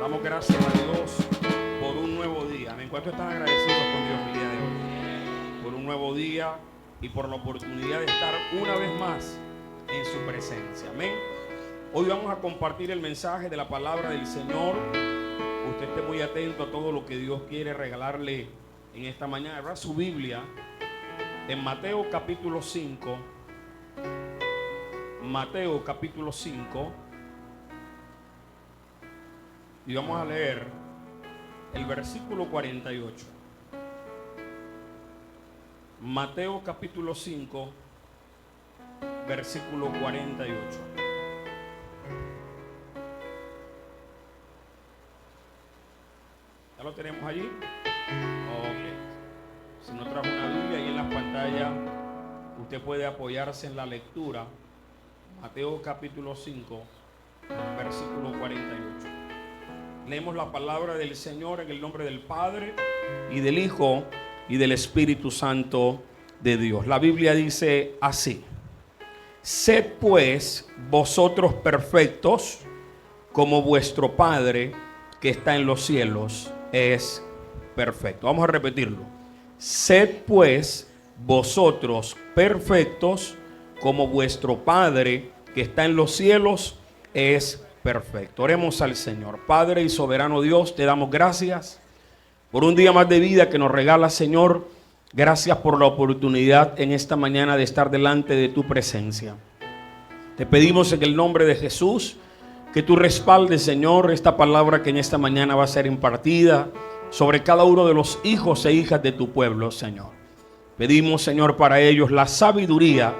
Damos gracias a Dios por un nuevo día. ¿En cuánto están agradecidos con Dios el día de hoy? Por un nuevo día y por la oportunidad de estar una vez más en su presencia. Amén. Hoy vamos a compartir el mensaje de la palabra del Señor. Usted esté muy atento a todo lo que Dios quiere regalarle en esta mañana. Abra su Biblia en Mateo capítulo 5. Mateo capítulo 5. Y vamos a leer el versículo 48. Mateo capítulo 5, versículo 48. ¿Ya lo tenemos allí? Ok. Si no trajo una Biblia, ahí en la pantalla usted puede apoyarse en la lectura. Mateo capítulo 5, versículo 48. Leemos la palabra del Señor en el nombre del Padre y del Hijo y del Espíritu Santo de Dios. La Biblia dice así: sed pues vosotros perfectos, como vuestro Padre que está en los cielos es perfecto. Vamos a repetirlo. Sed pues vosotros perfectos, como vuestro Padre que está en los cielos es perfecto. Perfecto. Oremos al Señor. Padre y soberano Dios, te damos gracias por un día más de vida que nos regala, Señor. Gracias por la oportunidad en esta mañana de estar delante de tu presencia. Te pedimos en el nombre de Jesús que tú respaldes, Señor, esta palabra que en esta mañana va a ser impartida sobre cada uno de los hijos e hijas de tu pueblo, Señor. Pedimos, Señor, para ellos la sabiduría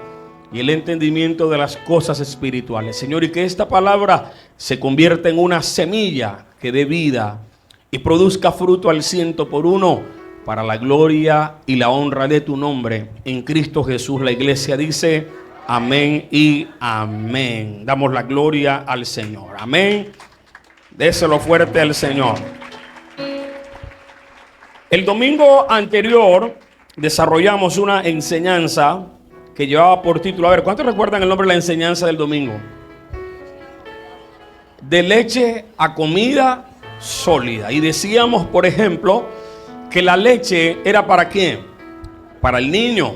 y el entendimiento de las cosas espirituales, Señor, y que esta palabra se convierta en una semilla que dé vida y produzca fruto al 100 por 1 para la gloria y la honra de tu nombre. En Cristo Jesús, la iglesia dice amén y amén. Damos la gloria al Señor. Amén. Déselo fuerte al Señor. El domingo anterior desarrollamos una enseñanza que llevaba por título, a ver, ¿cuántos recuerdan el nombre de la enseñanza del domingo? De leche a comida sólida. Y decíamos, por ejemplo, que la leche era ¿para quién? Para el niño.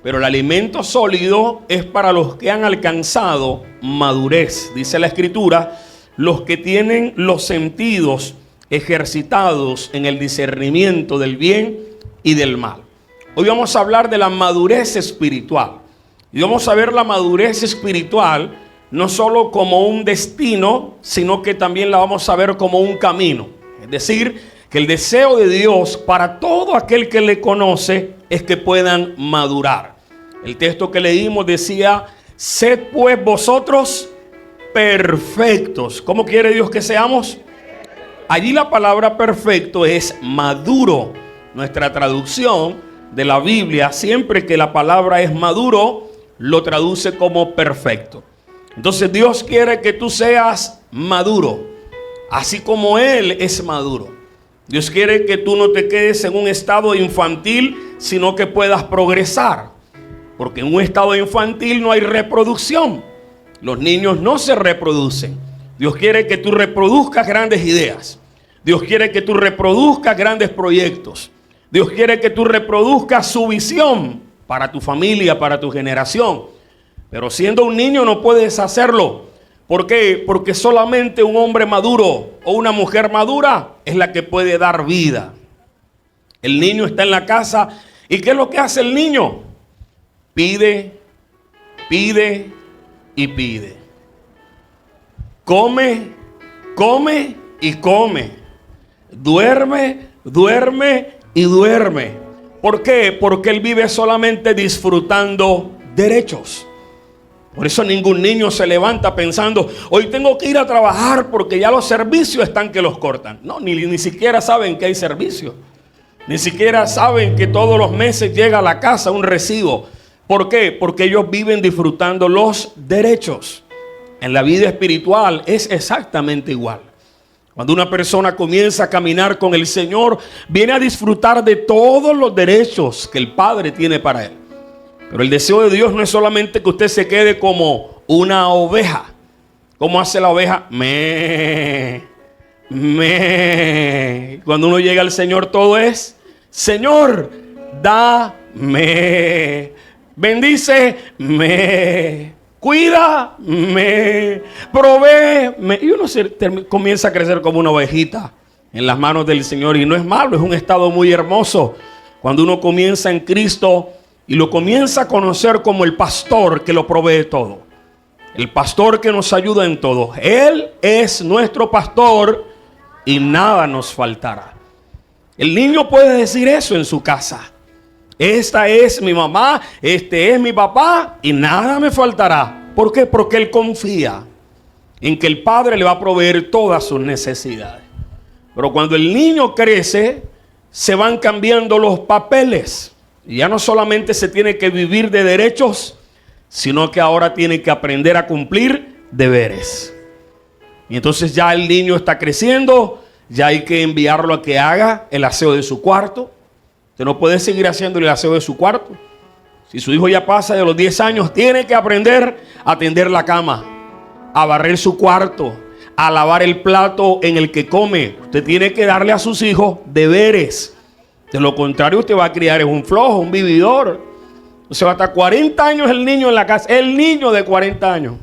Pero el alimento sólido es para los que han alcanzado madurez. Dice la Escritura, los que tienen los sentidos ejercitados en el discernimiento del bien y del mal. Hoy vamos a hablar de la madurez espiritual. Y vamos a ver la madurez espiritual no solo como un destino, sino que también la vamos a ver como un camino. Es decir, que el deseo de Dios para todo aquel que le conoce es que puedan madurar. El texto que leímos decía, sed pues vosotros perfectos. ¿Cómo quiere Dios que seamos? Allí la palabra perfecto es maduro. Nuestra traducción de la Biblia, siempre que la palabra es maduro, lo traduce como perfecto. Entonces Dios quiere que tú seas maduro, así como Él es maduro. Dios quiere que tú no te quedes en un estado infantil, sino que puedas progresar. Porque en un estado infantil no hay reproducción. Los niños no se reproducen. Dios quiere que tú reproduzcas grandes ideas. Dios quiere que tú reproduzcas grandes proyectos. Dios quiere que tú reproduzcas su visión para tu familia, para tu generación. Pero siendo un niño no puedes hacerlo. ¿Por qué? Porque solamente un hombre maduro o una mujer madura es la que puede dar vida. El niño está en la casa. ¿Y qué es lo que hace el niño? Pide, pide y pide. Come, come y come. Duerme, duerme y duerme. ¿Por qué? Porque él vive solamente disfrutando derechos. Por eso ningún niño se levanta pensando, hoy tengo que ir a trabajar porque ya los servicios están que los cortan. No, ni siquiera saben que hay servicios. Ni siquiera saben que todos los meses llega a la casa un recibo. ¿Por qué? Porque ellos viven disfrutando los derechos. En la vida espiritual es exactamente igual. Cuando una persona comienza a caminar con el Señor, viene a disfrutar de todos los derechos que el Padre tiene para él. Pero el deseo de Dios no es solamente que usted se quede como una oveja. ¿Cómo hace la oveja? dame. Cuando uno llega al Señor, todo es: Señor, dame. Bendíceme. Cuídame. Provéeme. Y uno comienza a crecer como una ovejita en las manos del Señor. Y no es malo, es un estado muy hermoso. Cuando uno comienza en Cristo y lo comienza a conocer como el pastor que lo provee todo. El pastor que nos ayuda en todo. Él es nuestro pastor y nada nos faltará. El niño puede decir eso en su casa: esta es mi mamá, este es mi papá y nada me faltará. ¿Por qué? Porque él confía en que el padre le va a proveer todas sus necesidades. Pero cuando el niño crece, se van cambiando los papeles. Y ya no solamente se tiene que vivir de derechos, sino que ahora tiene que aprender a cumplir deberes. Y entonces ya el niño está creciendo, ya hay que enviarlo a que haga el aseo de su cuarto. Usted no puede seguir haciendo el aseo de su cuarto. Si su hijo ya pasa de los 10 años, tiene que aprender a tender la cama, a barrer su cuarto, a lavar el plato en el que come. Usted tiene que darle a sus hijos deberes. De lo contrario, usted va a criar en un flojo, un vividor. O sea, hasta 40 años el niño en la casa. El niño de 40 años.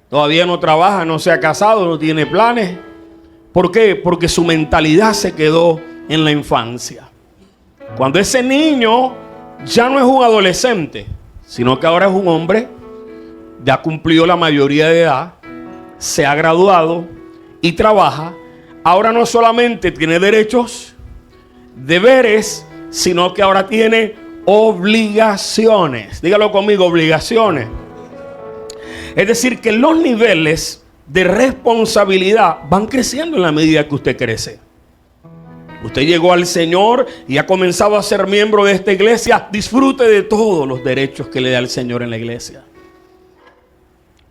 Todavía no trabaja, no se ha casado, no tiene planes. ¿Por qué? Porque su mentalidad se quedó en la infancia. Cuando ese niño ya no es un adolescente, sino que ahora es un hombre, ya cumplió la mayoría de edad, se ha graduado y trabaja, ahora no solamente tiene derechos, deberes, sino que ahora tiene obligaciones. Dígalo conmigo: obligaciones. Es decir, que los niveles de responsabilidad van creciendo en la medida que usted crece. Usted llegó al Señor y ha comenzado a ser miembro de esta iglesia. Disfrute de todos los derechos que le da el Señor en la iglesia.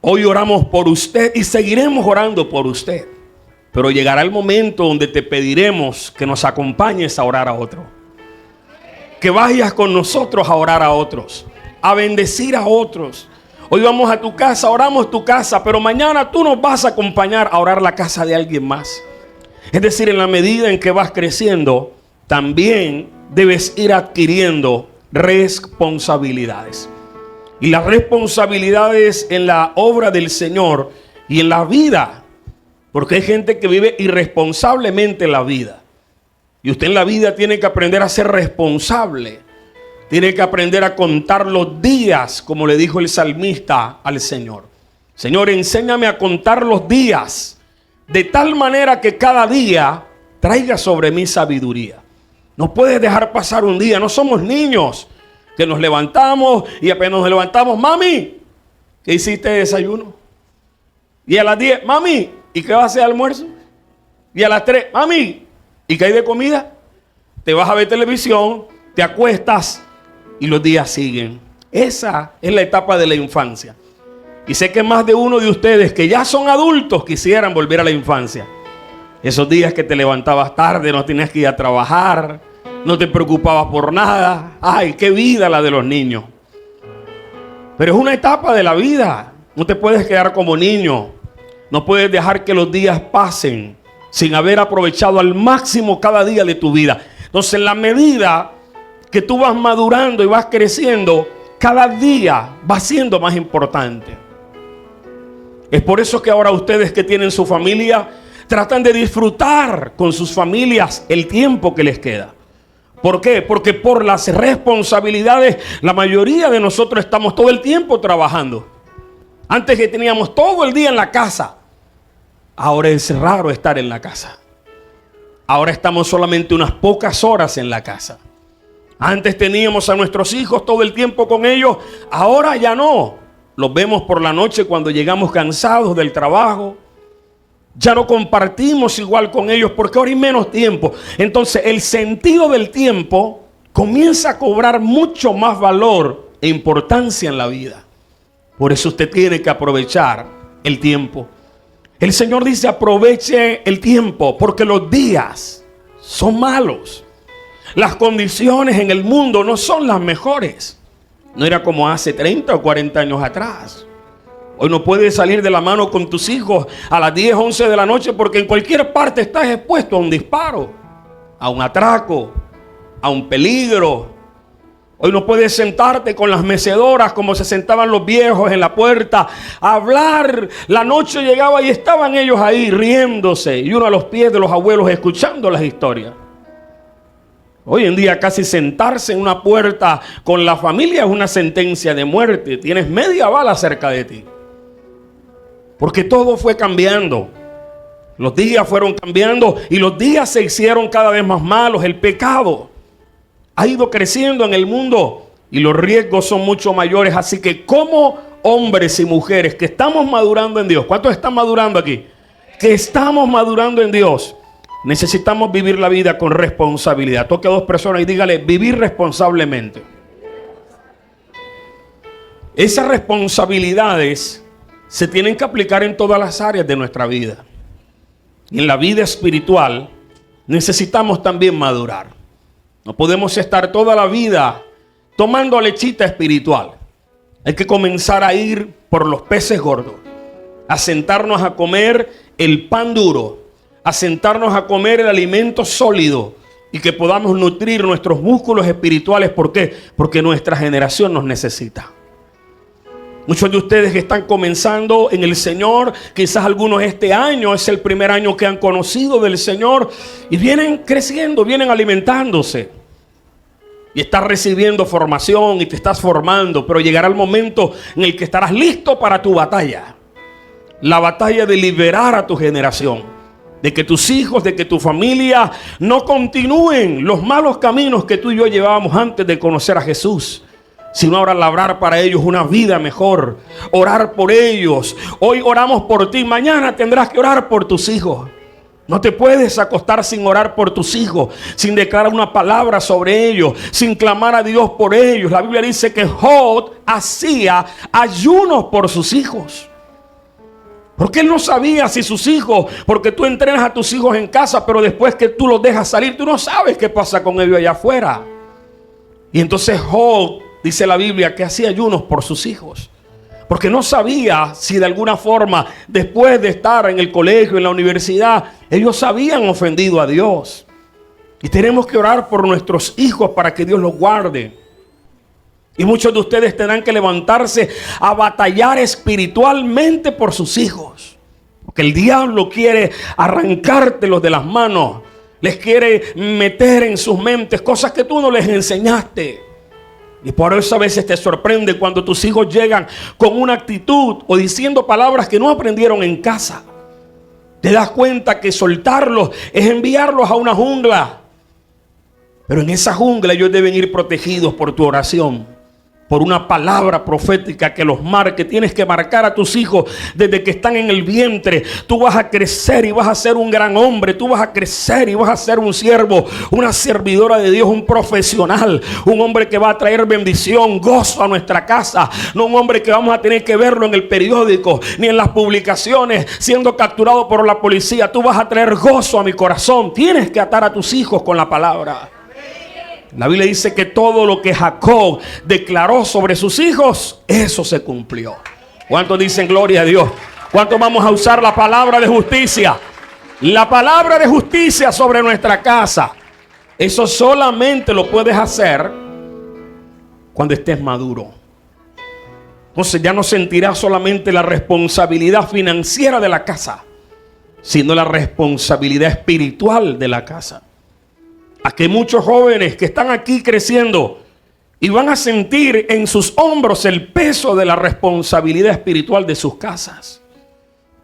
Hoy oramos por usted y seguiremos orando por usted. Pero llegará el momento donde te pediremos que nos acompañes a orar a otro. Que vayas con nosotros a orar a otros, a bendecir a otros. Hoy vamos a tu casa, oramos tu casa, pero mañana tú nos vas a acompañar a orar la casa de alguien más. Es decir, en la medida en que vas creciendo, también debes ir adquiriendo responsabilidades. Y las responsabilidades en la obra del Señor y en la vida. Porque hay gente que vive irresponsablemente la vida. Y usted en la vida tiene que aprender a ser responsable. Tiene que aprender a contar los días, como le dijo el salmista al Señor. Señor, enséñame a contar los días, de tal manera que cada día traiga sobre mí sabiduría. No puedes dejar pasar un día. No somos niños que nos levantamos y apenas nos levantamos: mami, ¿qué hiciste de desayuno? Y a las 10, mami, ¿y qué vas a hacer de almuerzo? Y a las 3, mami, ¿y qué hay de comida? Te vas a ver televisión, te acuestas y los días siguen. Esa es la etapa de la infancia. Y sé que más de uno de ustedes que ya son adultos quisieran volver a la infancia. Esos días que te levantabas tarde, no tenías que ir a trabajar, no te preocupabas por nada. Ay, qué vida la de los niños. Pero es una etapa de la vida. No te puedes quedar como niño. No puedes dejar que los días pasen sin haber aprovechado al máximo cada día de tu vida. Entonces, en la medida que tú vas madurando y vas creciendo, cada día va siendo más importante. Es por eso que ahora ustedes que tienen su familia tratan de disfrutar con sus familias el tiempo que les queda. ¿Por qué? Porque por las responsabilidades la mayoría de nosotros estamos todo el tiempo trabajando. Antes que teníamos todo el día en la casa, ahora es raro estar en la casa. Ahora estamos solamente unas pocas horas en la casa. Antes teníamos a nuestros hijos todo el tiempo con ellos, ahora ya no. Los vemos por la noche cuando llegamos cansados del trabajo. Ya no compartimos igual con ellos porque ahora hay menos tiempo. Entonces el sentido del tiempo comienza a cobrar mucho más valor e importancia en la vida. Por eso usted tiene que aprovechar el tiempo. El Señor dice: aproveche el tiempo porque los días son malos. Las condiciones en el mundo no son las mejores. No era como hace 30 o 40 años atrás. Hoy no puedes salir de la mano con tus hijos a las 10, 11 de la noche porque en cualquier parte estás expuesto a un disparo, a un atraco, a un peligro. Hoy no puedes sentarte con las mecedoras como se sentaban los viejos en la puerta a hablar. La noche llegaba y estaban ellos ahí riéndose y uno a los pies de los abuelos escuchando las historias. Hoy en día casi sentarse en una puerta con la familia es una sentencia de muerte. Tienes media bala cerca de ti. Porque todo fue cambiando. Los días fueron cambiando y los días se hicieron cada vez más malos. El pecado ha ido creciendo en el mundo y los riesgos son mucho mayores. Así que como hombres y mujeres que estamos madurando en Dios, ¿cuántos están madurando aquí? Que estamos madurando en Dios. Necesitamos vivir la vida con responsabilidad. Toque a dos personas y dígale: vivir responsablemente. Esas responsabilidades se tienen que aplicar en todas las áreas de nuestra vida. Y en la vida espiritual necesitamos también madurar. No podemos estar toda la vida tomando lechita espiritual. Hay que comenzar a ir por los peces gordos, a sentarnos a comer el pan duro, a sentarnos a comer el alimento sólido y que podamos nutrir nuestros músculos espirituales. ¿Por qué? Porque nuestra generación nos necesita. Muchos de ustedes que están comenzando en el Señor, quizás algunos este año es el primer año que han conocido del Señor y vienen creciendo, vienen alimentándose. Y estás recibiendo formación y te estás formando, pero llegará el momento en el que estarás listo para tu batalla. La batalla de liberar a tu generación, de que tus hijos, de que tu familia no continúen los malos caminos que tú y yo llevábamos antes de conocer a Jesús, sino ahora labrar para ellos una vida mejor, orar por ellos. Hoy oramos por ti, mañana tendrás que orar por tus hijos. No te puedes acostar sin orar por tus hijos, sin declarar una palabra sobre ellos, sin clamar a Dios por ellos. La Biblia dice que Job hacía ayunos por sus hijos. Porque él no sabía si sus hijos, porque tú entrenas a tus hijos en casa, pero después que tú los dejas salir, tú no sabes qué pasa con ellos allá afuera. Y entonces Job, dice la Biblia, que hacía ayunos por sus hijos. Porque no sabía si de alguna forma, después de estar en el colegio, en la universidad, ellos habían ofendido a Dios. Y tenemos que orar por nuestros hijos para que Dios los guarde. Y muchos de ustedes tendrán que levantarse a batallar espiritualmente por sus hijos. Porque el diablo quiere arrancártelos de las manos. Les quiere meter en sus mentes cosas que tú no les enseñaste. Y por eso a veces te sorprende cuando tus hijos llegan con una actitud o diciendo palabras que no aprendieron en casa. Te das cuenta que soltarlos es enviarlos a una jungla. Pero en esa jungla ellos deben ir protegidos por tu oración, por una palabra profética que los marque. Tienes que marcar a tus hijos desde que están en el vientre. Tú vas a crecer y vas a ser un gran hombre. Tú vas a crecer y vas a ser un siervo, una servidora de Dios, un profesional, un hombre que va a traer bendición, gozo a nuestra casa. No un hombre que vamos a tener que verlo en el periódico ni en las publicaciones siendo capturado por la policía. Tú vas a traer gozo a mi corazón. Tienes que atar a tus hijos con la palabra. La Biblia dice que todo lo que Jacob declaró sobre sus hijos, eso se cumplió. ¿Cuántos dicen gloria a Dios? ¿Cuántos vamos a usar la palabra de justicia? La palabra de justicia sobre nuestra casa. Eso solamente lo puedes hacer cuando estés maduro. Entonces ya no sentirás solamente la responsabilidad financiera de la casa, sino la responsabilidad espiritual de la casa. Aquí hay muchos jóvenes que están aquí creciendo y van a sentir en sus hombros el peso de la responsabilidad espiritual de sus casas.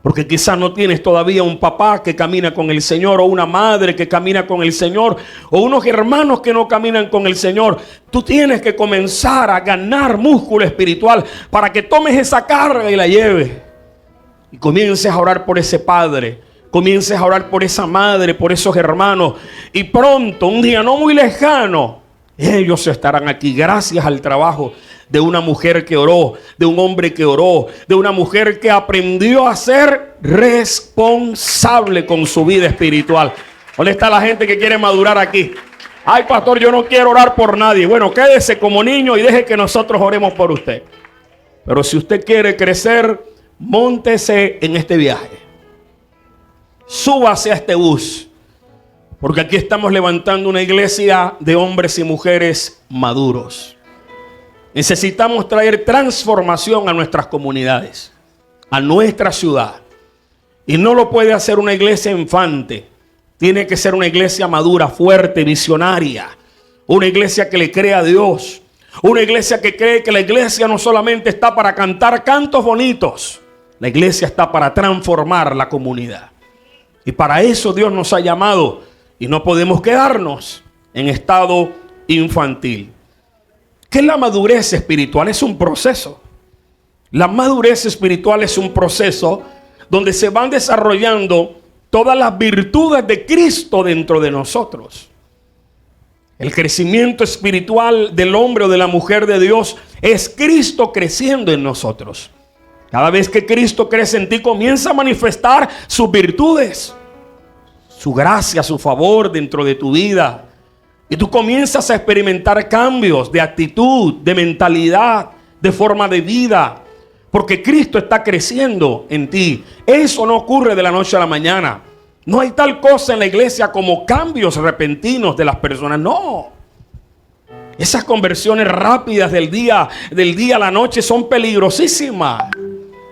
Porque quizás no tienes todavía un papá que camina con el Señor, o una madre que camina con el Señor, o unos hermanos que no caminan con el Señor. Tú tienes que comenzar a ganar músculo espiritual para que tomes esa carga y la lleves. Y comiences a orar por ese padre. Comiences a orar por esa madre, por esos hermanos. Y pronto, un día no muy lejano, ellos estarán aquí gracias al trabajo de una mujer que oró, de un hombre que oró, de una mujer que aprendió a ser responsable con su vida espiritual. ¿Dónde está la gente que quiere madurar aquí? Ay, pastor, yo no quiero orar por nadie. Bueno, quédese como niño y deje que nosotros oremos por usted. Pero si usted quiere crecer, móntese en este viaje. Súbase a este bus. Porque aquí estamos levantando una iglesia de hombres y mujeres maduros. Necesitamos traer transformación a nuestras comunidades, a nuestra ciudad. Y no lo puede hacer una iglesia infante. Tiene que ser una iglesia madura, fuerte, visionaria. Una iglesia que le crea a Dios. Una iglesia que cree que la iglesia no solamente está para cantar cantos bonitos. La iglesia está para transformar la comunidad. Y para eso Dios nos ha llamado. Y no podemos quedarnos en estado infantil. ¿Qué es la madurez espiritual? Es un proceso. La madurez espiritual es un proceso donde se van desarrollando todas las virtudes de Cristo dentro de nosotros. El crecimiento espiritual del hombre o de la mujer de Dios es Cristo creciendo en nosotros. Cada vez que Cristo crece en ti, comienza a manifestar sus virtudes, su gracia, su favor dentro de tu vida. Y tú comienzas a experimentar cambios de actitud, de mentalidad, de forma de vida. Porque Cristo está creciendo en ti. Eso no ocurre de la noche a la mañana. No hay tal cosa en la iglesia como cambios repentinos de las personas. No. Esas conversiones rápidas del día a la noche son peligrosísimas.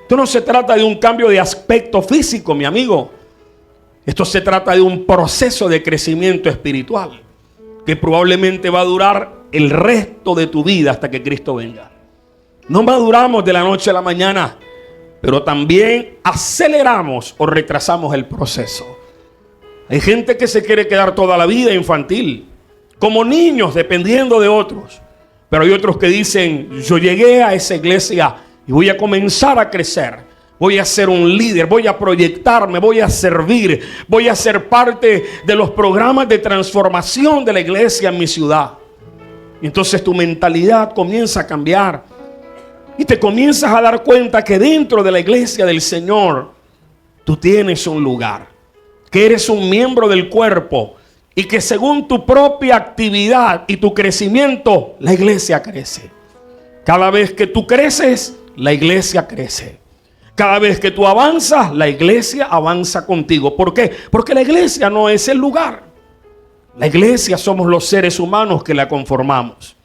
Esto no se trata de un cambio de aspecto físico, mi amigo. Esto se trata de un proceso de crecimiento espiritual que probablemente va a durar el resto de tu vida hasta que Cristo venga. No maduramos de la noche a la mañana, pero también aceleramos o retrasamos el proceso. Hay gente que se quiere quedar toda la vida infantil, como niños dependiendo de otros. Pero hay otros que dicen, yo llegué a esa iglesia y voy a comenzar a crecer. Voy a ser un líder, voy a proyectarme, voy a servir, voy a ser parte de los programas de transformación de la iglesia en mi ciudad. Y entonces tu mentalidad comienza a cambiar. Y te comienzas a dar cuenta que dentro de la iglesia del Señor, tú tienes un lugar. Que eres un miembro del cuerpo. Y que según tu propia actividad y tu crecimiento, la iglesia crece. Cada vez que tú creces, la iglesia crece. Cada vez que tú avanzas, la iglesia avanza contigo. ¿Por qué? Porque la iglesia no es el lugar. La iglesia somos los seres humanos que la conformamos.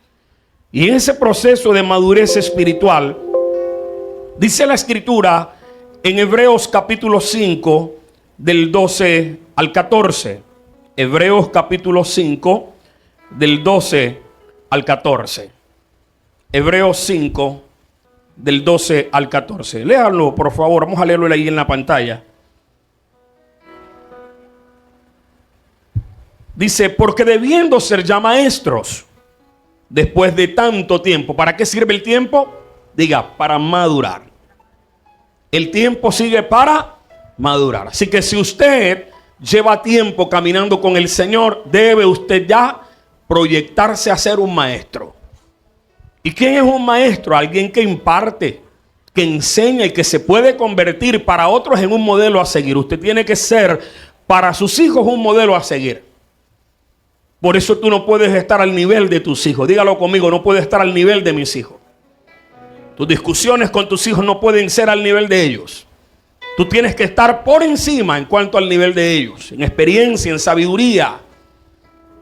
Y en ese proceso de madurez espiritual, dice la Escritura en Hebreos capítulo 5, del 12 al 14. Hebreos capítulo 5, del 12 al 14. Hebreos 5, del 12 al 14. Léanlo, por favor. Vamos a leerlo ahí en la pantalla. Dice, porque debiendo ser ya maestros, después de tanto tiempo. ¿Para qué sirve el tiempo? Diga, para madurar. El tiempo sigue para madurar. Así que si usted lleva tiempo caminando con el Señor, debe usted ya proyectarse a ser un maestro. ¿Y quién es un maestro? Alguien que imparte, que enseña y que se puede convertir para otros en un modelo a seguir. Usted tiene que ser para sus hijos un modelo a seguir. Por eso tú no puedes estar al nivel de tus hijos. Dígalo conmigo, no puedes estar al nivel de mis hijos. Tus discusiones con tus hijos no pueden ser al nivel de ellos. Tú tienes que estar por encima en cuanto al nivel de ellos, en experiencia, en sabiduría.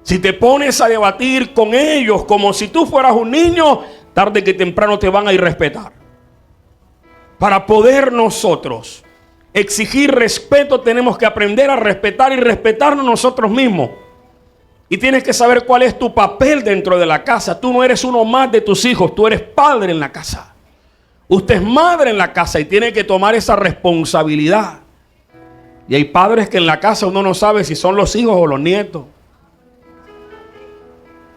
Si te pones a debatir con ellos como si tú fueras un niño, tarde que temprano te van a irrespetar. Para poder nosotros exigir respeto, tenemos que aprender a respetar y respetarnos nosotros mismos. Y tienes que saber cuál es tu papel dentro de la casa. Tú no eres uno más de tus hijos, tú eres padre en la casa. Usted es madre en la casa y tiene que tomar esa responsabilidad. Y hay padres que en la casa uno no sabe si son los hijos o los nietos.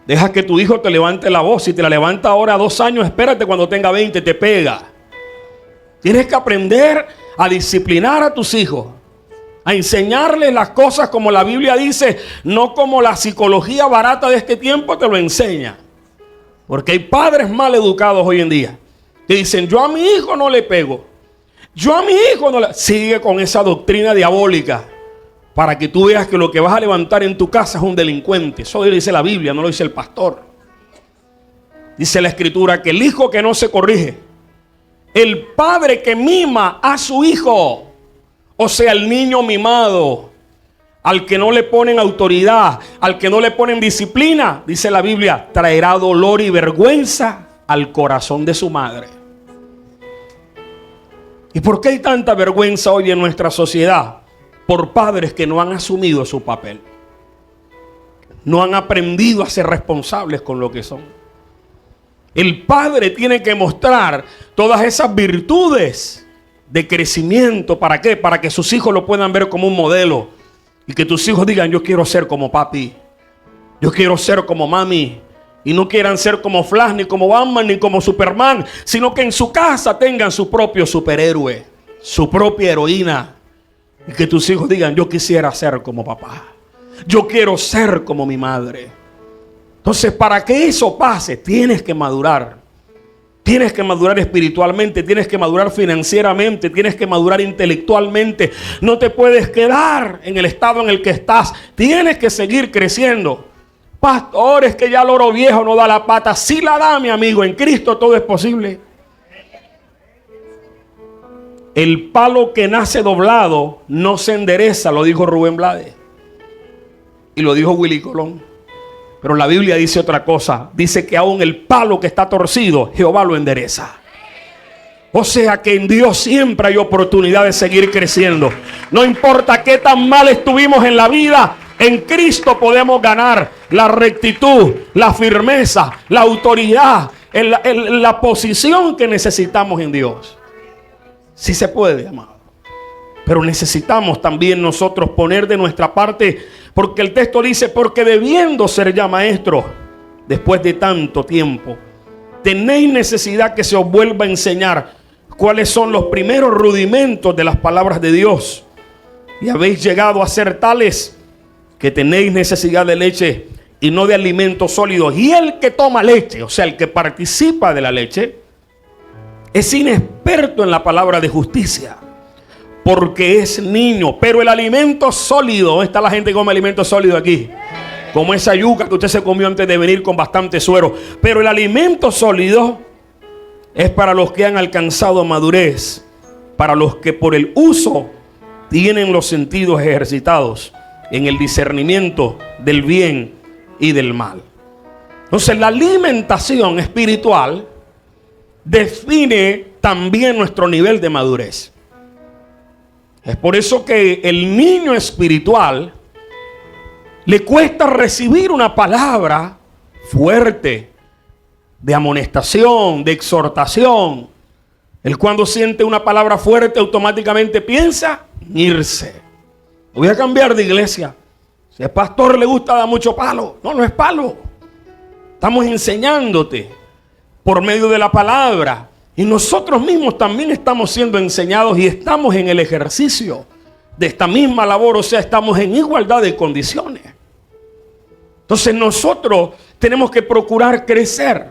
Deja que tu hijo te levante la voz. Si te la levanta ahora a 2 años, espérate cuando tenga 20, te pega. Tienes que aprender a disciplinar a tus hijos, a enseñarles las cosas como la Biblia dice, no como la psicología barata de este tiempo te lo enseña. Porque hay padres mal educados hoy en día que dicen, yo a mi hijo no le pego, yo a mi hijo no le... Sigue con esa doctrina diabólica para que tú veas que lo que vas a levantar en tu casa es un delincuente. Eso lo dice la Biblia, no lo dice el pastor. Dice la Escritura que el hijo que no se corrige El padre que mima a su hijo, o sea, el niño mimado, al que no le ponen autoridad, al que no le ponen disciplina, dice la Biblia, traerá dolor y vergüenza al corazón de su madre. ¿Y por qué hay tanta vergüenza hoy en nuestra sociedad? Por padres que no han asumido su papel. No han aprendido a ser responsables con lo que son. El padre tiene que mostrar todas esas virtudes de crecimiento. ¿Para qué? Para que sus hijos lo puedan ver como un modelo. Y que tus hijos digan, yo quiero ser como papi. Yo quiero ser como mami. Y no quieran ser como Flash, ni como Batman, ni como Superman, sino que en su casa tengan su propio superhéroe, su propia heroína. Y que tus hijos digan, yo quisiera ser como papá. Yo quiero ser como mi madre. Entonces, para que eso pase, tienes que madurar. Tienes que madurar espiritualmente, tienes que madurar financieramente, tienes que madurar intelectualmente. No te puedes quedar en el estado en el que estás. Tienes que seguir creciendo. Pastores, que ya el oro viejo no da la pata. Sí la da, mi amigo. En Cristo todo es posible. El palo que nace doblado no se endereza, lo dijo Rubén Blades. Y lo dijo Willy Colón. Pero la Biblia dice otra cosa. Dice que aún el palo que está torcido, Jehová lo endereza. O sea que en Dios siempre hay oportunidad de seguir creciendo. No importa qué tan mal estuvimos en la vida, en Cristo podemos ganar la rectitud, la firmeza, la autoridad, la posición que necesitamos en Dios. Sí se puede, amado. Pero necesitamos también nosotros poner de nuestra parte, porque el texto dice, porque debiendo ser ya maestros, después de tanto tiempo, tenéis necesidad que se os vuelva a enseñar cuáles son los primeros rudimentos de las palabras de Dios. Y habéis llegado a ser tales que tenéis necesidad de leche y no de alimentos sólidos. Y el que toma leche, o sea, el que participa de la leche, es inexperto en la palabra de justicia, porque es niño. Pero el alimento sólido, ¿dónde está la gente que come alimento sólido aquí? Como esa yuca que usted se comió antes de venir con bastante suero. Pero el alimento sólido es para los que han alcanzado madurez, para los que por el uso tienen los sentidos ejercitados en el discernimiento del bien y del mal. Entonces, la alimentación espiritual define también nuestro nivel de madurez. Es por eso que el niño espiritual le cuesta recibir una palabra fuerte de amonestación, de exhortación. Él, cuando siente una palabra fuerte, automáticamente piensa en irse. Voy a cambiar de iglesia. Si el pastor le gusta dar mucho palo. No, no es palo. Estamos enseñándote por medio de la palabra. Y nosotros mismos también estamos siendo enseñados y estamos en el ejercicio de esta misma labor. O sea, estamos en igualdad de condiciones. Entonces nosotros tenemos que procurar crecer,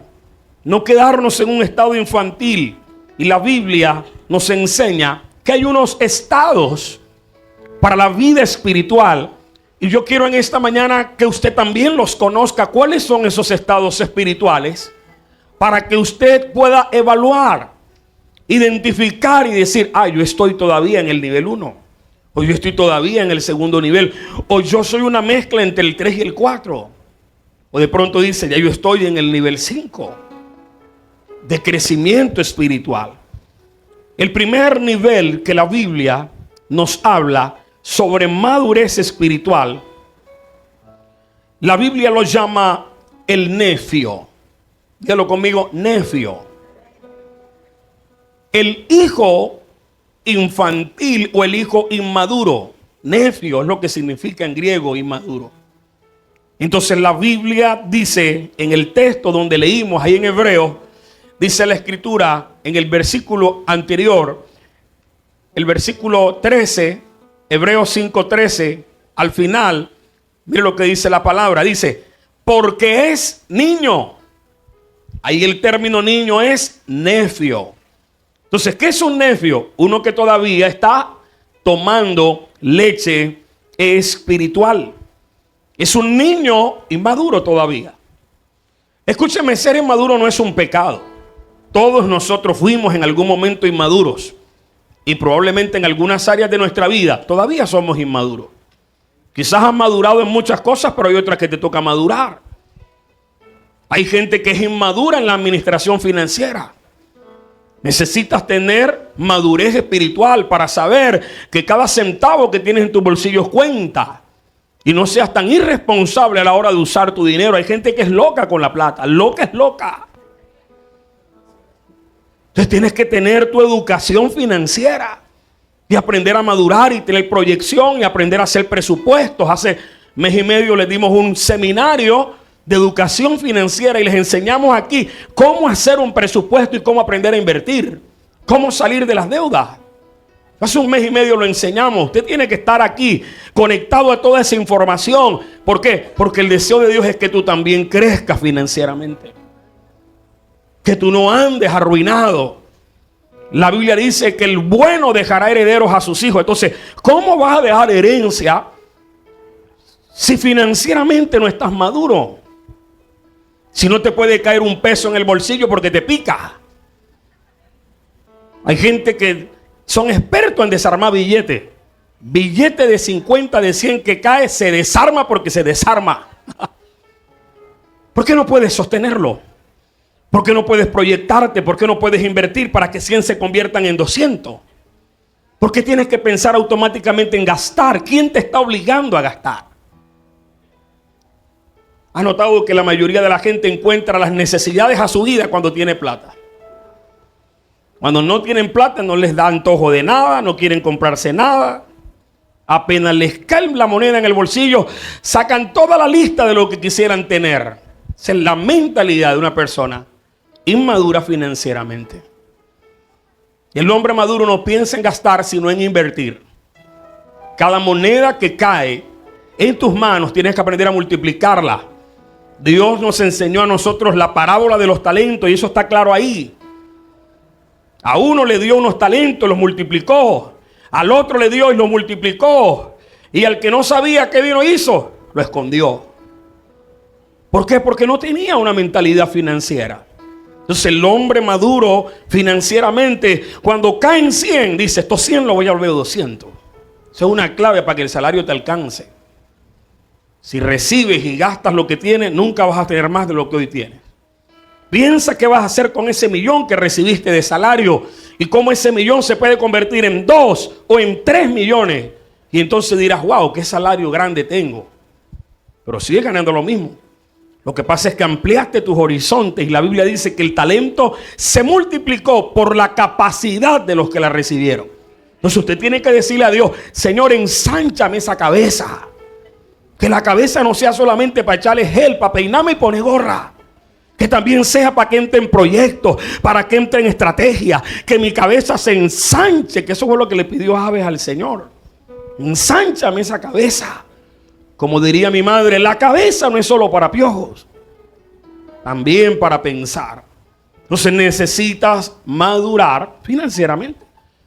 no quedarnos en un estado infantil. Y la Biblia nos enseña que hay unos estados para la vida espiritual. Y yo quiero en esta mañana que usted también los conozca. ¿Cuáles son esos estados espirituales? Para que usted pueda evaluar, identificar y decir, yo estoy todavía en el nivel 1. O yo estoy todavía en el segundo nivel. O yo soy una mezcla entre el 3 y el 4. O de pronto dice, ya yo estoy en el nivel 5 de crecimiento espiritual. El primer nivel que la Biblia nos habla sobre madurez espiritual, la Biblia lo llama el nefio. Dígalo conmigo, nefio. El hijo infantil o el hijo inmaduro. Nefio es lo que significa en griego inmaduro. Entonces la Biblia dice en el texto donde leímos ahí en Hebreos, dice la escritura en el versículo anterior, el versículo 13, Hebreos 5:13, al final, mire lo que dice la palabra, dice, porque es niño. Ahí el término niño es nefio. Entonces, ¿qué es un nefio? Uno que todavía está tomando leche espiritual. Es un niño inmaduro todavía. Escúcheme, ser inmaduro no es un pecado. Todos nosotros fuimos en algún momento inmaduros. Y probablemente en algunas áreas de nuestra vida todavía somos inmaduros. Quizás has madurado en muchas cosas, pero hay otras que te toca madurar. Hay gente que es inmadura en la administración financiera. Necesitas tener madurez espiritual para saber que cada centavo que tienes en tus bolsillos cuenta. Y no seas tan irresponsable a la hora de usar tu dinero. Hay gente que es loca con la plata. Loca es loca. Entonces tienes que tener tu educación financiera y aprender a madurar y tener proyección y aprender a hacer presupuestos. Hace mes y medio les dimos un seminario de educación financiera y les enseñamos aquí cómo hacer un presupuesto y cómo aprender a invertir, cómo salir de las deudas. Hace un mes y medio lo enseñamos. Usted tiene que estar aquí conectado a toda esa información. ¿Por qué? Porque el deseo de Dios es que tú también crezcas financieramente, que tú no andes arruinado. La Biblia dice que el bueno dejará herederos a sus hijos. Entonces, ¿cómo vas a dejar herencia si financieramente no estás maduro? Si no te puede caer un peso en el bolsillo porque te pica. Hay gente que son expertos en desarmar billetes. Billete de 50, de 100 que cae, se desarma porque se desarma. ¿Por qué no puedes sostenerlo? ¿Por qué no puedes proyectarte? ¿Por qué no puedes invertir para que 100 se conviertan en 200? ¿Por qué tienes que pensar automáticamente en gastar? ¿Quién te está obligando a gastar? ¿Has notado que la mayoría de la gente encuentra las necesidades a su vida cuando tiene plata? Cuando no tienen plata no les da antojo de nada, no quieren comprarse nada. Apenas les cae la moneda en el bolsillo, sacan toda la lista de lo que quisieran tener. Esa es la mentalidad de una persona inmadura financieramente. El hombre maduro no piensa en gastar, sino en invertir. Cada moneda que cae en tus manos tienes que aprender a multiplicarla. Dios nos enseñó a nosotros la parábola de los talentos y eso está claro ahí. A uno le dio unos talentos, los multiplicó. Al otro le dio y los multiplicó. Y al que no sabía qué vino hizo, lo escondió. ¿Por qué? Porque no tenía una mentalidad financiera. Entonces el hombre maduro financieramente, cuando caen 100, dice, estos 100 lo voy a volver 200. Eso es una clave para que el salario te alcance. Si recibes y gastas lo que tienes, nunca vas a tener más de lo que hoy tienes. Piensa qué vas a hacer con ese millón que recibiste de salario y cómo ese millón se puede convertir en 2 o en 3 millones. Y entonces dirás, wow, qué salario grande tengo. Pero sigues ganando lo mismo. Lo que pasa es que ampliaste tus horizontes y la Biblia dice que el talento se multiplicó por la capacidad de los que la recibieron. Entonces usted tiene que decirle a Dios, Señor, ensánchame esa cabeza. Que la cabeza no sea solamente para echarle gel, para peinarme y poner gorra. Que también sea para que entre en proyectos, para que entre en estrategias. Que mi cabeza se ensanche, que eso fue lo que le pidió Aves al Señor. Ensánchame esa cabeza. Como diría mi madre, la cabeza no es solo para piojos, también para pensar. Entonces necesitas madurar financieramente.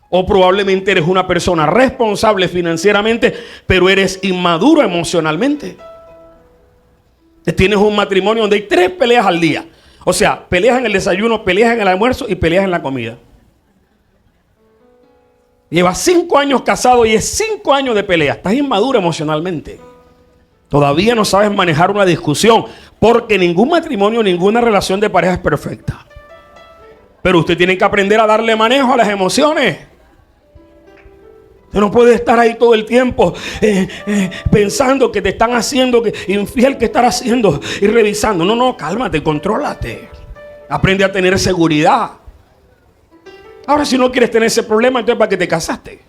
O probablemente eres una persona responsable financieramente, pero eres inmaduro emocionalmente. Tienes un matrimonio donde hay 3 peleas al día. O sea, peleas en el desayuno, peleas en el almuerzo y peleas en la comida. Llevas 5 años casado y es 5 años de pelea. Estás inmaduro emocionalmente. Todavía no sabes manejar una discusión, porque ningún matrimonio, ninguna relación de pareja es perfecta. Pero usted tiene que aprender a darle manejo a las emociones. Usted no puede estar ahí todo el tiempo pensando que te están haciendo infiel, que estar haciendo y revisando. No, cálmate, contrólate. Aprende a tener seguridad. Ahora, si no quieres tener ese problema, entonces ¿para qué te casaste?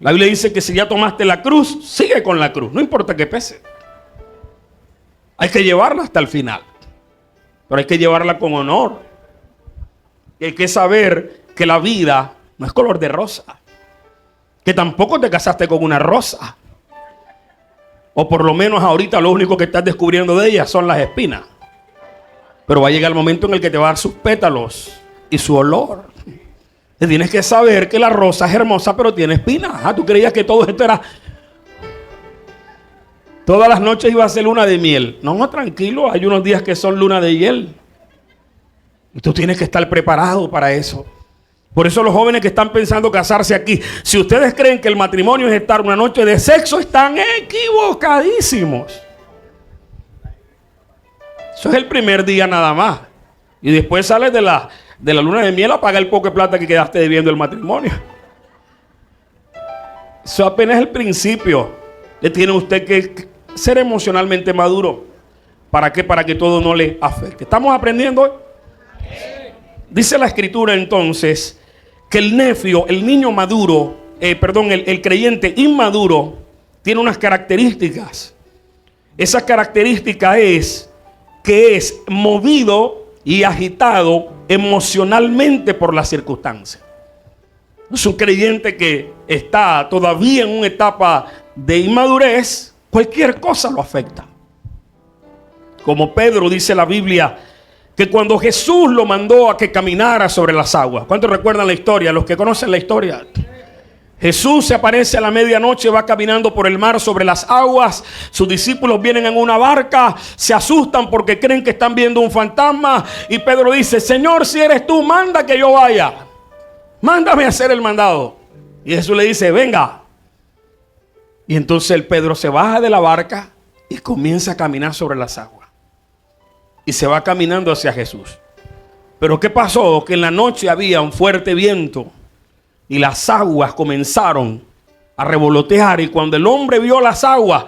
La Biblia dice que si ya tomaste la cruz, sigue con la cruz, no importa que pese. Hay que llevarla hasta el final, pero hay que llevarla con honor. Y hay que saber que la vida no es color de rosa, que tampoco te casaste con una rosa, o por lo menos ahorita lo único que estás descubriendo de ella son las espinas. Pero va a llegar el momento en el que te va a dar sus pétalos y su olor. Tienes que saber que la rosa es hermosa, pero tiene espinas. Tú creías que todo esto era... Todas las noches iba a ser luna de miel. No, tranquilo, hay unos días que son luna de hiel. Y tú tienes que estar preparado para eso. Por eso los jóvenes que están pensando casarse aquí, si ustedes creen que el matrimonio es estar una noche de sexo, están equivocadísimos. Eso es el primer día nada más. Y después sales de la luna de miel a pagar el poco de plata que quedaste debiendo el matrimonio. Eso apenas es el principio. Le tiene usted que ser emocionalmente maduro. ¿Para qué? Para que todo no le afecte. ¿Estamos aprendiendo hoy? Dice la escritura entonces que el nefio, el niño maduro, el creyente inmaduro, tiene unas características. Esa característica es que es movido y agitado emocionalmente por las circunstancias. Es un creyente que está todavía en una etapa de inmadurez, cualquier cosa lo afecta. Como Pedro dice la Biblia, que cuando Jesús lo mandó a que caminara sobre las aguas. ¿Cuántos recuerdan la historia? Los que conocen la historia. Jesús se aparece a la medianoche, va caminando por el mar sobre las aguas. Sus discípulos vienen en una barca, se asustan porque creen que están viendo un fantasma. Y Pedro dice: Señor, si eres tú, manda que yo vaya. Mándame a hacer el mandado. Y Jesús le dice: venga. Y entonces el Pedro se baja de la barca y comienza a caminar sobre las aguas. Y se va caminando hacia Jesús. Pero ¿qué pasó? Que en la noche había un fuerte viento y las aguas comenzaron a revolotear. Y cuando el hombre vio las aguas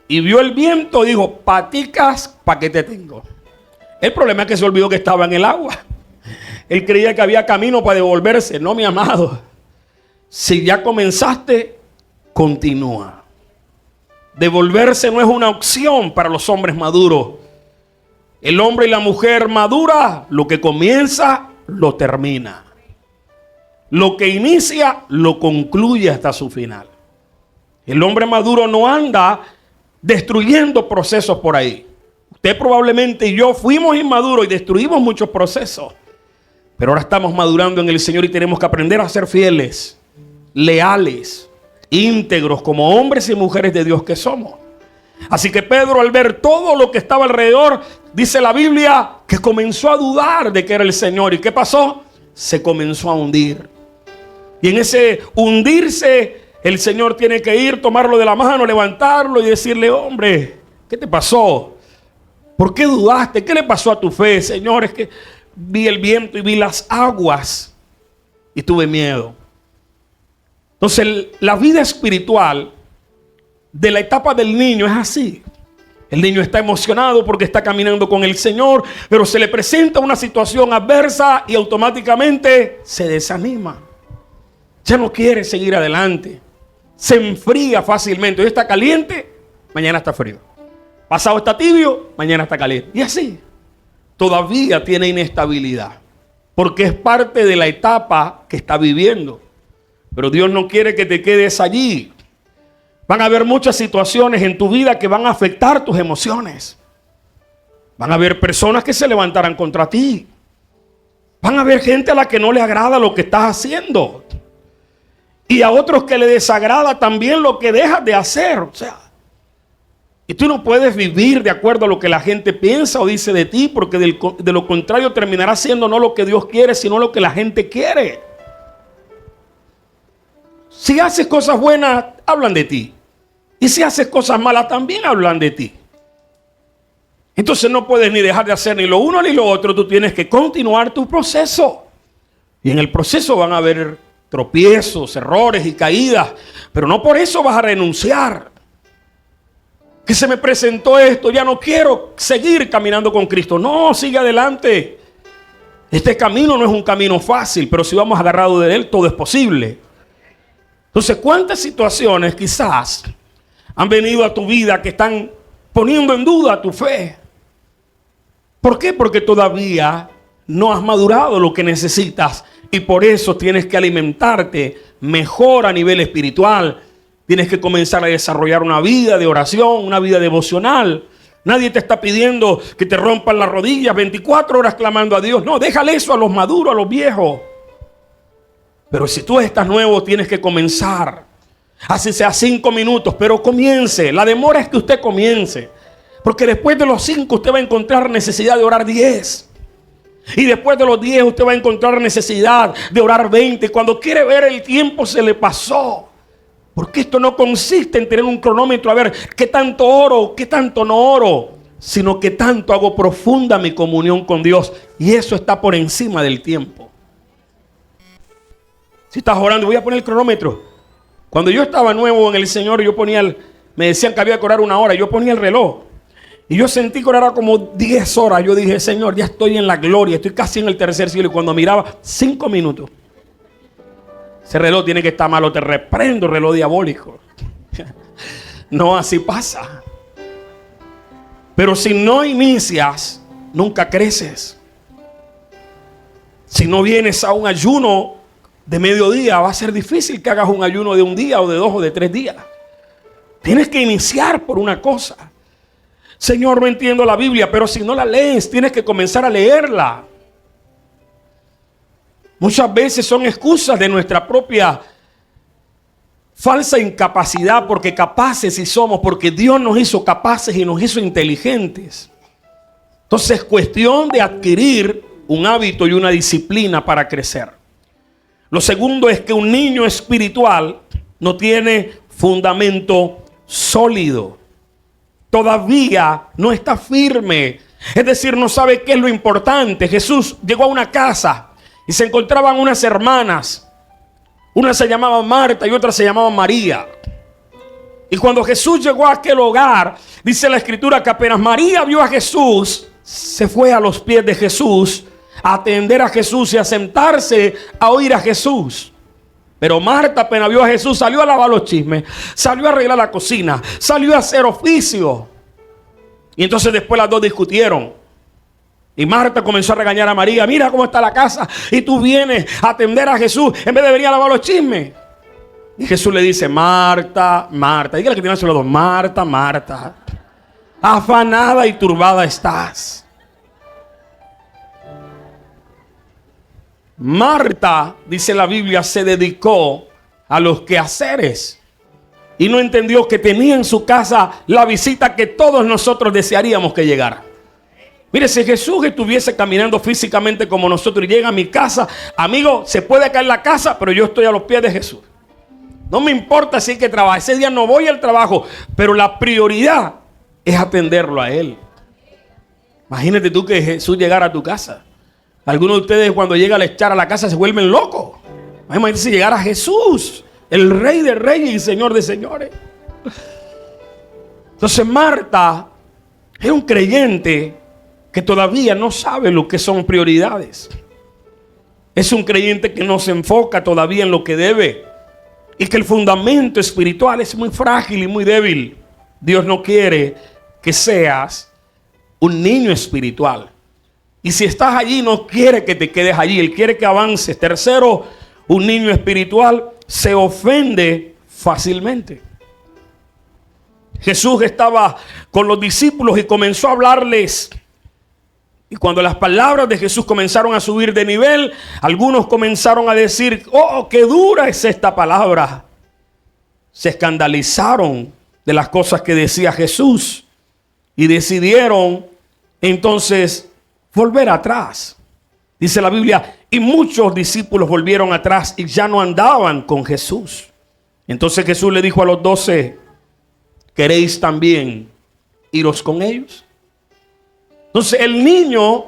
y vio el viento, dijo: paticas, ¿pa' qué te tengo? El problema es que se olvidó que estaba en el agua. Él creía que había camino para devolverse. No, mi amado. Si ya comenzaste, continúa. Devolverse no es una opción para los hombres maduros. El hombre y la mujer madura, lo que comienza, lo termina. Lo que inicia, lo concluye hasta su final. El hombre maduro no anda destruyendo procesos por ahí. Usted probablemente y yo fuimos inmaduros y destruimos muchos procesos. Pero ahora estamos madurando en el Señor y tenemos que aprender a ser fieles, leales, íntegros como hombres y mujeres de Dios que somos. Así que Pedro, al ver todo lo que estaba alrededor, dice la Biblia que comenzó a dudar de que era el Señor. ¿Y qué pasó? Se comenzó a hundir. Y en ese hundirse, el Señor tiene que ir, tomarlo de la mano, levantarlo y decirle: hombre, ¿qué te pasó? ¿Por qué dudaste? ¿Qué le pasó a tu fe? Señor, es que vi el viento y vi las aguas y tuve miedo. Entonces, la vida espiritual de la etapa del niño es así. El niño está emocionado porque está caminando con el Señor, pero se le presenta una situación adversa y automáticamente se desanima. Ya no quiere seguir adelante. Se enfría fácilmente. Hoy está caliente, mañana está frío. Pasado está tibio, mañana está caliente. Y así. Todavía tiene inestabilidad. Porque es parte de la etapa que está viviendo. Pero Dios no quiere que te quedes allí. Van a haber muchas situaciones en tu vida que van a afectar tus emociones. Van a haber personas que se levantarán contra ti. Van a haber gente a la que no le agrada lo que estás haciendo. Y a otros que le desagrada también lo que dejas de hacer. O sea, y tú no puedes vivir de acuerdo a lo que la gente piensa o dice de ti, porque de lo contrario terminará siendo no lo que Dios quiere, sino lo que la gente quiere. Si haces cosas buenas, hablan de ti. Y si haces cosas malas, también hablan de ti. Entonces no puedes ni dejar de hacer ni lo uno ni lo otro. Tú tienes que continuar tu proceso. Y en el proceso van a haber tropiezos, errores y caídas. Pero no por eso vas a renunciar. Que se me presentó esto, ya no quiero seguir caminando con Cristo. No, sigue adelante. Este camino no es un camino fácil, pero si vamos agarrados de él, todo es posible. Entonces, ¿cuántas situaciones quizás han venido a tu vida que están poniendo en duda tu fe? ¿Por qué? Porque todavía no has madurado lo que necesitas y por eso tienes que alimentarte mejor a nivel espiritual. Tienes que comenzar a desarrollar una vida de oración, una vida devocional. Nadie te está pidiendo que te rompan las rodillas 24 horas clamando a Dios. No, déjale eso a los maduros, a los viejos. Pero si tú estás nuevo, tienes que comenzar. Así sea 5 minutos, pero comience. La demora es que usted comience. Porque después de los 5 usted va a encontrar necesidad de orar 10. Y después de los 10 usted va a encontrar necesidad de orar 20. Cuando quiere ver, el tiempo se le pasó. Porque esto no consiste en tener un cronómetro a ver qué tanto oro, qué tanto no oro, sino que tanto hago profunda mi comunión con Dios. Y eso está por encima del tiempo. Si estás orando, voy a poner el cronómetro. Cuando yo estaba nuevo en el Señor, me decían que había que orar 1 hora. Yo ponía el reloj. Y yo sentí que oraba como 10 horas. Yo dije, Señor, ya estoy en la gloria. Estoy casi en el tercer cielo. Y cuando miraba, 5 minutos. Ese reloj tiene que estar malo. Te reprendo, reloj diabólico. No, así pasa. Pero si no inicias, nunca creces. Si no vienes a un ayuno de mediodía, va a ser difícil que hagas un ayuno de 1 día o de 2 o de 3 días. Tienes que iniciar por una cosa. Señor, no entiendo la Biblia, pero si no la lees, tienes que comenzar a leerla. Muchas veces son excusas de nuestra propia falsa incapacidad, porque capaces sí somos, porque Dios nos hizo capaces y nos hizo inteligentes. Entonces es cuestión de adquirir un hábito y una disciplina para crecer. Lo segundo es que un niño espiritual no tiene fundamento sólido. Todavía no está firme. Es decir, no sabe qué es lo importante. Jesús llegó a una casa y se encontraban unas hermanas. Una se llamaba Marta y otra se llamaba María. Y cuando Jesús llegó a aquel hogar, dice la Escritura que apenas María vio a Jesús, se fue a los pies de Jesús a atender a Jesús y a sentarse a oír a Jesús. Pero Marta apenas vio a Jesús, salió a lavar los chismes, salió a arreglar la cocina, salió a hacer oficio. Y entonces después las dos discutieron. Y Marta comenzó a regañar a María. Mira cómo está la casa. Y tú vienes a atender a Jesús en vez de venir a lavar los chismes. Y Jesús le dice, Marta, Marta. Dígale que tiene a su lado, Marta, Marta. Afanada y turbada estás. Marta, dice la Biblia, se dedicó a los quehaceres. Y no entendió que tenía en su casa la visita que todos nosotros desearíamos que llegara. Mire, si Jesús estuviese caminando físicamente como nosotros y llega a mi casa, amigo, se puede caer la casa, pero yo estoy a los pies de Jesús. No me importa si hay que trabajar. Ese día no voy al trabajo, pero la prioridad es atenderlo a Él. Imagínate tú que Jesús llegara a tu casa. Algunos de ustedes cuando llega a echar a la casa se vuelven locos. Imagínate si llegara Jesús, el Rey de Reyes y Señor de Señores. Entonces Marta es un creyente que todavía no sabe lo que son prioridades. Es un creyente que no se enfoca todavía en lo que debe. Y que el fundamento espiritual es muy frágil y muy débil. Dios no quiere que seas un niño espiritual. Y si estás allí, no quiere que te quedes allí. Él quiere que avances. Tercero, un niño espiritual se ofende fácilmente. Jesús estaba con los discípulos y comenzó a hablarles. Y cuando las palabras de Jesús comenzaron a subir de nivel, algunos comenzaron a decir, oh, qué dura es esta palabra. Se escandalizaron de las cosas que decía Jesús y decidieron entonces volver atrás. Dice la Biblia, y muchos discípulos volvieron atrás y ya no andaban con Jesús. Entonces Jesús le dijo a los 12, ¿queréis también iros con ellos? Entonces el niño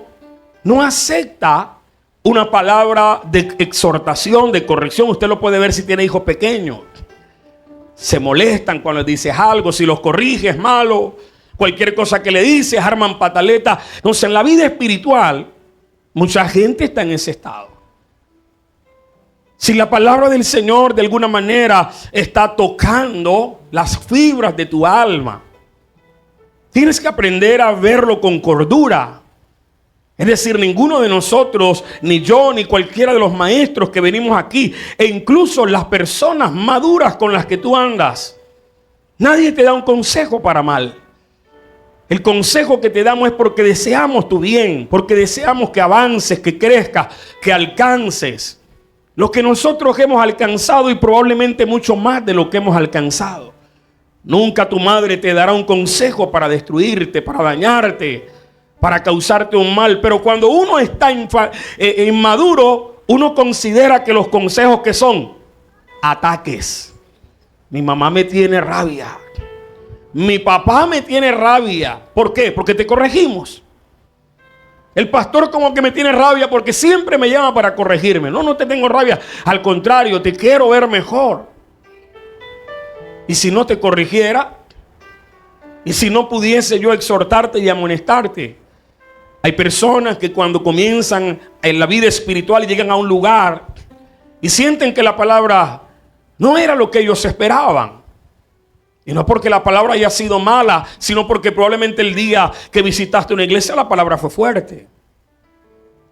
no acepta una palabra de exhortación, de corrección. Usted lo puede ver si tiene hijos pequeños. Se molestan cuando les dices algo, si los corriges malo, cualquier cosa que le dices, arman pataleta. Entonces en la vida espiritual, mucha gente está en ese estado. Si la palabra del Señor de alguna manera está tocando las fibras de tu alma, tienes que aprender a verlo con cordura. Es decir, ninguno de nosotros, ni yo, ni cualquiera de los maestros que venimos aquí, e incluso las personas maduras con las que tú andas, nadie te da un consejo para mal. El consejo que te damos es porque deseamos tu bien, porque deseamos que avances, que crezcas, que alcances lo que nosotros hemos alcanzado y probablemente mucho más de lo que hemos alcanzado. Nunca tu madre te dará un consejo para destruirte, para dañarte, para causarte un mal. Pero cuando uno está inmaduro, uno considera que los consejos que son ataques. Mi mamá me tiene rabia. Mi papá me tiene rabia. ¿Por qué? Porque te corregimos. El pastor como que me tiene rabia porque siempre me llama para corregirme. No, no te tengo rabia. Al contrario, te quiero ver mejor. Y si no te corrigiera, y si no pudiese yo exhortarte y amonestarte. Hay personas que cuando comienzan en la vida espiritual y llegan a un lugar y sienten que la palabra no era lo que ellos esperaban. Y no porque la palabra haya sido mala, sino porque probablemente el día que visitaste una iglesia la palabra fue fuerte.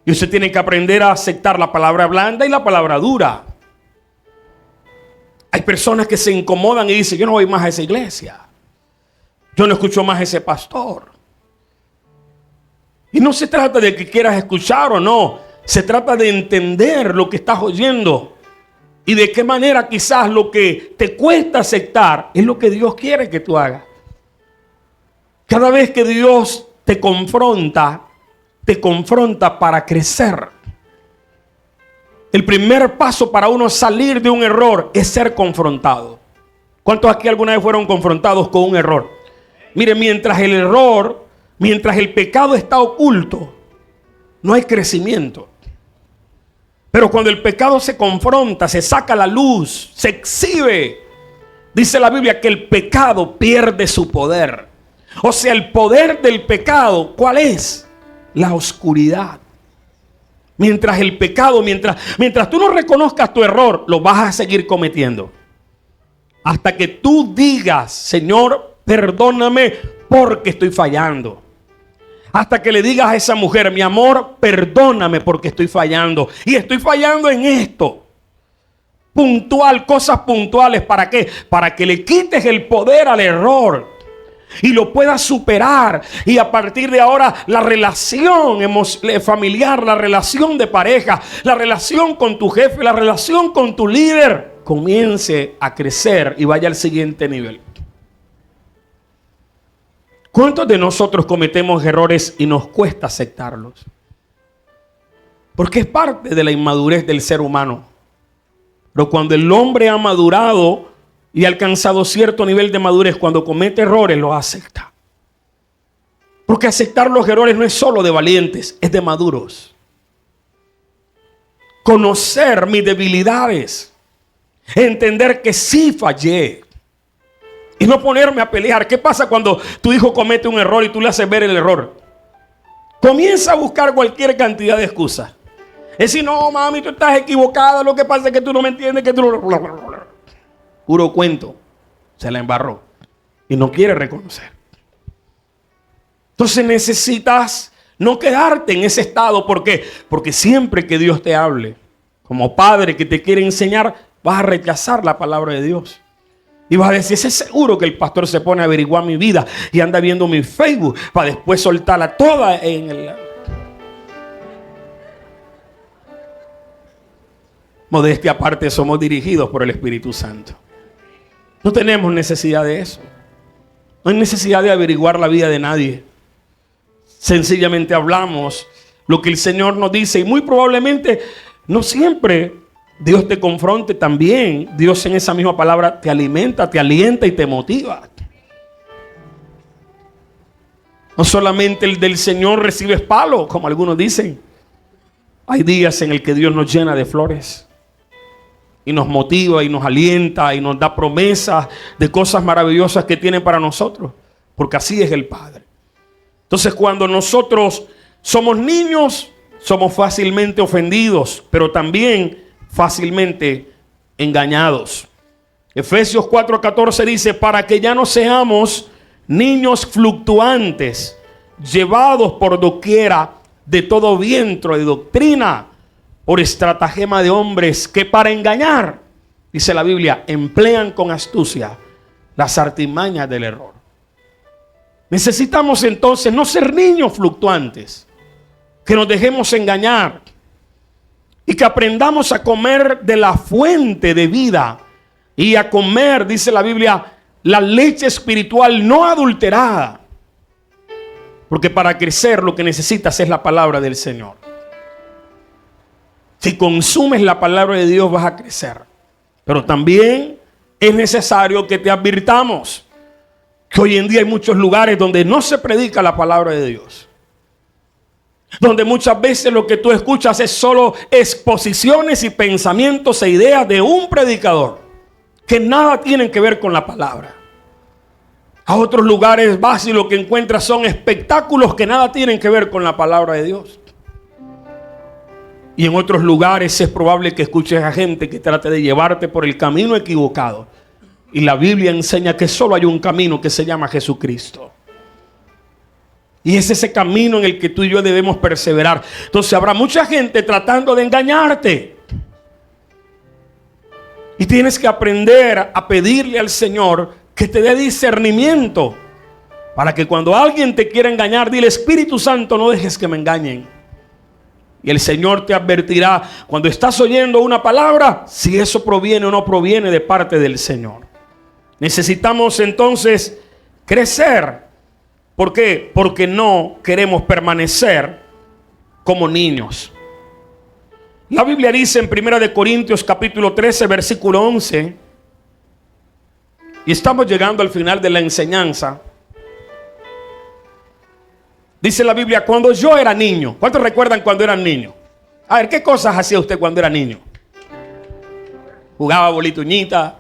Y usted tiene que aprender a aceptar la palabra blanda y la palabra dura. Hay personas que se incomodan y dicen, yo no voy más a esa iglesia. Yo no escucho más a ese pastor. Y no se trata de que quieras escuchar o no. Se trata de entender lo que estás oyendo. Y de qué manera quizás lo que te cuesta aceptar es lo que Dios quiere que tú hagas. Cada vez que Dios te confronta para crecer. El primer paso para uno salir de un error es ser confrontado. ¿Cuántos aquí alguna vez fueron confrontados con un error? Mire, mientras el pecado está oculto, no hay crecimiento. Pero cuando el pecado se confronta, se saca a la luz, se exhibe, dice la Biblia que el pecado pierde su poder. O sea, el poder del pecado, ¿cuál es? La oscuridad. Mientras el pecado, mientras tú no reconozcas tu error, lo vas a seguir cometiendo. Hasta que tú digas, Señor, perdóname porque estoy fallando. Hasta que le digas a esa mujer, mi amor, perdóname porque estoy fallando. Y estoy fallando en esto. Puntual, cosas puntuales. ¿Para qué? Para que le quites el poder al error. Y lo puedas superar. Y a partir de ahora la relación familiar, la relación de pareja, la relación con tu jefe, la relación con tu líder, comience a crecer y vaya al siguiente nivel. ¿Cuántos de nosotros cometemos errores y nos cuesta aceptarlos? Porque es parte de la inmadurez del ser humano. Pero cuando el hombre ha madurado y ha alcanzado cierto nivel de madurez, cuando comete errores, los acepta. Porque aceptar los errores no es solo de valientes, es de maduros. Conocer mis debilidades, entender que sí fallé. Y no ponerme a pelear. ¿Qué pasa cuando tu hijo comete un error y tú le haces ver el error? Comienza a buscar cualquier cantidad de excusas. Es decir, no, mami, tú estás equivocada. Lo que pasa es que tú no me entiendes. Que tú no... Puro cuento. Se la embarró. Y no quiere reconocer. Entonces necesitas no quedarte en ese estado. ¿Por qué? Porque siempre que Dios te hable, como padre que te quiere enseñar, vas a rechazar la palabra de Dios. Y vas a decir, ¿es seguro que el pastor se pone a averiguar mi vida y anda viendo mi Facebook para después soltarla toda en el... Modestia aparte, somos dirigidos por el Espíritu Santo. No tenemos necesidad de eso. No hay necesidad de averiguar la vida de nadie. Sencillamente hablamos lo que el Señor nos dice y muy probablemente no siempre Dios te confronte también. Dios en esa misma palabra te alimenta, te alienta y te motiva. No solamente el del Señor recibes palo, como algunos dicen. Hay días en el que Dios nos llena de flores. Y nos motiva y nos alienta y nos da promesas de cosas maravillosas que tiene para nosotros. Porque así es el Padre. Entonces cuando nosotros somos niños, somos fácilmente ofendidos, pero también fácilmente engañados. Efesios 4:14 dice, para que ya no seamos niños fluctuantes, llevados por doquiera de todo viento de doctrina, por estratagema de hombres que para engañar, dice la Biblia, emplean con astucia las artimañas del error. Necesitamos entonces no ser niños fluctuantes, que nos dejemos engañar y que aprendamos a comer de la fuente de vida y a comer, dice la Biblia, la leche espiritual no adulterada. Porque para crecer lo que necesitas es la palabra del Señor. Si consumes la palabra de Dios vas a crecer. Pero también es necesario que te advirtamos que hoy en día hay muchos lugares donde no se predica la palabra de Dios. Donde muchas veces lo que tú escuchas es solo exposiciones y pensamientos e ideas de un predicador que nada tienen que ver con la palabra. A otros lugares vas y lo que encuentras son espectáculos que nada tienen que ver con la palabra de Dios. Y en otros lugares es probable que escuches a gente que trate de llevarte por el camino equivocado. Y la Biblia enseña que solo hay un camino que se llama Jesucristo. Y es ese camino en el que tú y yo debemos perseverar. Entonces habrá mucha gente tratando de engañarte. Y tienes que aprender a pedirle al Señor que te dé discernimiento. Para que cuando alguien te quiera engañar, dile: Espíritu Santo, no dejes que me engañen. Y el Señor te advertirá cuando estás oyendo una palabra, si eso proviene o no proviene de parte del Señor. Necesitamos entonces crecer. ¿Por qué? Porque no queremos permanecer como niños. La Biblia dice en 1 Corintios capítulo 13 versículo 11, y estamos llegando al final de la enseñanza. Dice la Biblia: cuando yo era niño. ¿Cuántos recuerdan cuando eran niños? A ver, ¿qué cosas hacía usted cuando era niño? Jugaba bolituñita,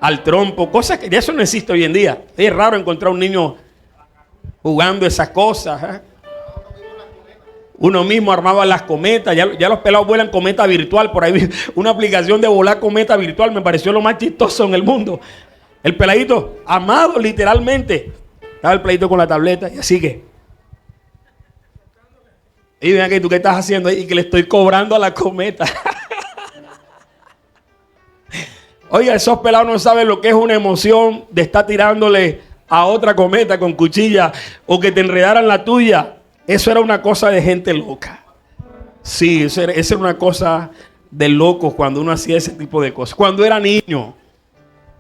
al trompo, cosas que eso no existe hoy en día. Es raro encontrar un niño jugando esas cosas, ¿eh? Uno mismo armaba las cometas. Ya los pelados vuelan cometa virtual. Por ahí una aplicación de volar cometa virtual me pareció lo más chistoso en el mundo. El peladito, amado literalmente, estaba el peladito con la tableta y así que. Y ven aquí, ¿tú qué estás haciendo ahí? Y que le estoy cobrando a la cometa. Oiga, esos pelados no saben lo que es una emoción de estar tirándole a otra cometa con cuchilla o que te enredaran la tuya. Eso era una cosa de gente loca. Sí, eso era una cosa de locos cuando uno hacía ese tipo de cosas. Cuando era niño.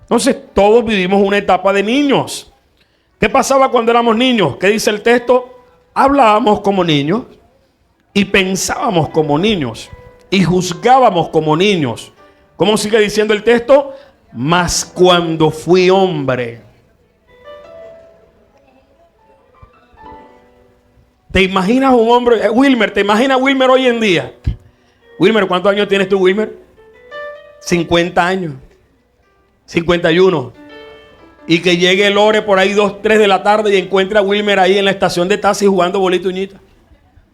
Entonces todos vivimos una etapa de niños. ¿Qué pasaba cuando éramos niños? ¿Qué dice el texto? Hablábamos como niños y pensábamos como niños y juzgábamos como niños. ¿Cómo sigue diciendo el texto? Mas cuando fui hombre. ¿Te imaginas un hombre? Wilmer, ¿te imaginas Wilmer hoy en día? Wilmer, ¿cuántos años tienes tú, Wilmer? 50 años. 51. Y que llegue Lore por ahí 2, 3 de la tarde y encuentra a Wilmer ahí en la estación de taxi jugando bolituñita.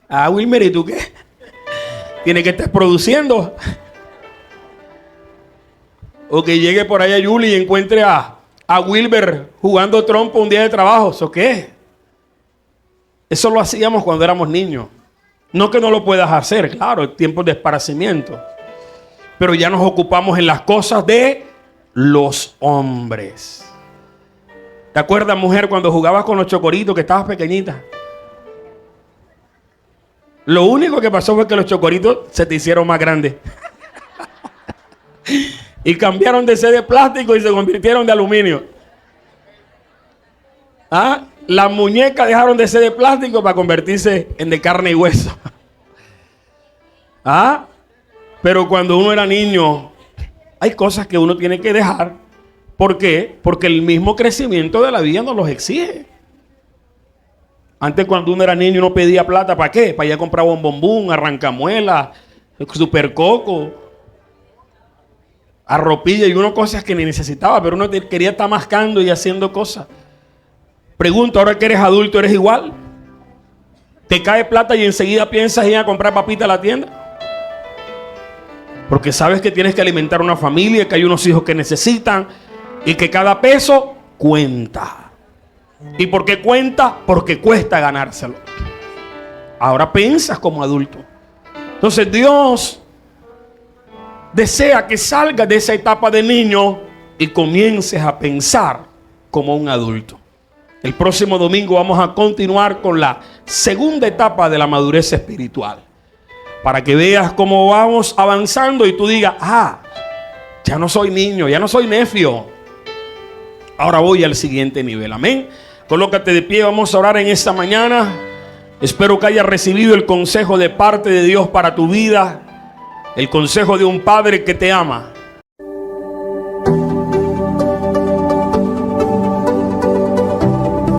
Ah, Wilmer, ¿y tú qué? Tiene que estar produciendo. O que llegue por ahí a Yuli y encuentre a Wilber jugando trompo un día de trabajo. ¿Eso qué? Eso lo hacíamos cuando éramos niños. No que no lo puedas hacer, claro, tiempos de esparcimiento. Pero ya nos ocupamos en las cosas de los hombres. ¿Te acuerdas, mujer, cuando jugabas con los chocoritos que estabas pequeñita? Lo único que pasó fue que los chocoritos se te hicieron más grandes. Y cambiaron de ser de plástico y se convirtieron de aluminio. ¿Ah? Las muñecas dejaron de ser de plástico para convertirse en de carne y hueso. ¿Ah? Pero cuando uno era niño, hay cosas que uno tiene que dejar. ¿Por qué? Porque el mismo crecimiento de la vida nos los exige. Antes, cuando uno era niño, uno pedía plata. ¿Para qué? Para ir a comprar bombombón, arrancamuela, supercoco, arropilla y uno cosas que ni necesitaba, pero uno quería estar mascando y haciendo cosas. Pregunto, ahora que eres adulto, ¿eres igual? ¿Te cae plata y enseguida piensas ir a comprar papita a la tienda? Porque sabes que tienes que alimentar una familia, que hay unos hijos que necesitan y que cada peso cuenta. ¿Y por qué cuenta? Porque cuesta ganárselo. Ahora piensas como adulto. Entonces Dios desea que salgas de esa etapa de niño y comiences a pensar como un adulto. El próximo domingo vamos a continuar con la segunda etapa de la madurez espiritual. Para que veas cómo vamos avanzando y tú digas, ya no soy niño, ya no soy necio. Ahora voy al siguiente nivel. Amén. Colócate de pie, vamos a orar en esta mañana. Espero que hayas recibido el consejo de parte de Dios para tu vida. El consejo de un padre que te ama.